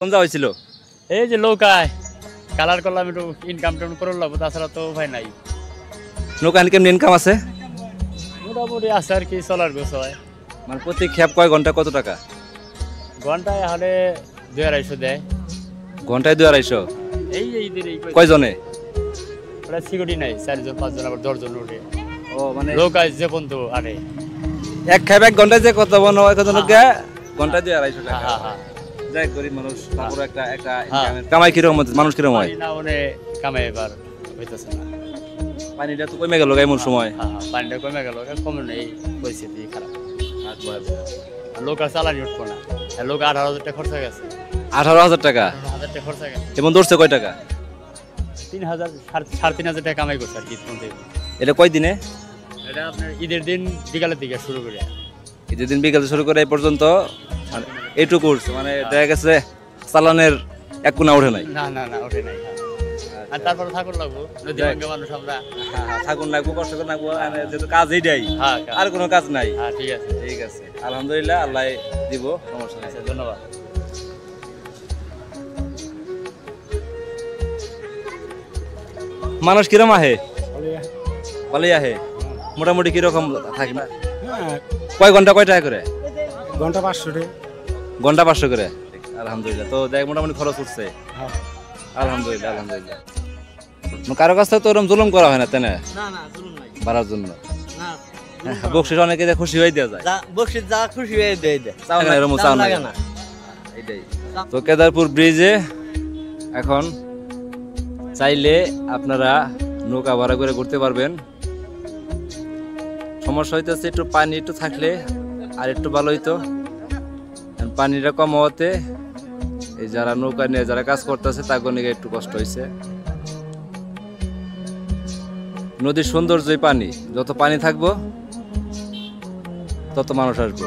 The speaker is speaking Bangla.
কোন যাওয়া হয়েছিল? এই যে নৌকায় কালার করলাম একটু ইনকাম টেন করে লাগবো, তাছাড়া তো উপায় নাই। নৌকা কেমন ইনকাম আছে? মোটামুটি আছে আর কি, চলার বিষয়। মানে প্রতি খেপ কয় ঘন্টা কত টাকা? ঘন্টায় হলে 200-250 দেয়। ঘন্টায় 200-250? এই এইদের এই কয়জনে? ওরা সিকিউরিটি নাই, 4-5 জন আবার 10 জন উঠে। ও মানে নৌকায় যে পর্যন্ত আরে এক খেপ এক ঘন্টায় যে কত বন হয়, কত নৌকা ঘন্টায় 200-250 টাকা। হ্যাঁ হ্যাঁ যাই গরিব মানুষ, তারপর একটা ইনকামের কামাই কিরকম হচ্ছে, মানুষ কিরকম হয়? না ওনে কামে এবার হইতেছে না। পানিটা তো কমে গেল এমন সময়। হ্যাঁ হ্যাঁ, পানিটা কমে গেল, কমে নেই, পরিস্থিতি খারাপ। আর লোক আর চালানি উঠবো না, আর লোক 18,000 টাকা খরচা গেছে। 18,000 টাকা? 18,000 টাকা খরচা গেছে। এবং ধরছে কয় টাকা? 3,000 3,500 টাকা কামাই করছে আর কি। এটা কয় দিনে? এটা আপনার ঈদের দিন বিকালের দিকে শুরু করে, ঈদের দিন বিকাল শুরু করে এই পর্যন্ত এইটুকু উঠছে, মানে দেখা গেছে চালানের এক কোনা ওঠে নাই। না না না ওঠে নাই। আর তারপরে থাকুন লাগবো, নদী ভাঙ্গা মানুষ আমরা। থাকুন লাগবো, কষ্ট করে লাগবো, যেহেতু কাজ এইটাই, হ্যাঁ আর কোনো কাজ নাই। হ্যাঁ ঠিক আছে ঠিক আছে, আলহামদুলিল্লাহ, আল্লাহ দিব, সমস্যা নাই। আচ্ছা, ধন্যবাদ। মানুষ কিরম আহে? ভালোই আহে। মোটামুটি কিরকম থাকে? কয় ঘন্টা কয় টাকা করে? ঘন্টা 500 টাকা। ঘন্টা 500 করে? আলহামদুলিল্লাহ, তো দেখ মোটামুটি খরচ উঠছে। আলহামদুলিল্লাহ আলহামদুলিল্লাহ। কারো কাছ থেকে তো ওরকম জুলুম করা হয় না, তাই না? না না জুলুম নাই। বাড়ার জন্য না বকশিস অনেকে খুশি হয়ে দেওয়া যায়। বকশিস যা খুশি হয়ে দেয় দেয়। চাও না এরকম, চাও দাম না লাগে না। এটাই তো। কেদারপুর ব্রিজে এখন চাইলে আপনারা নৌকা ভাড়া করে ঘুরতে পারবেন। সমস্যা হইতেছে একটু পানি একটু থাকলে আর একটু ভালো হইতো। পানিটা কম হওয়াতে এই যারা নৌকা নিয়ে যারা কাজ করতেছে তাদের নিয়ে একটু কষ্ট হয়েছে। নদীর সৌন্দর্যই পানি, যত পানি থাকবো তত মানুষ আসবো।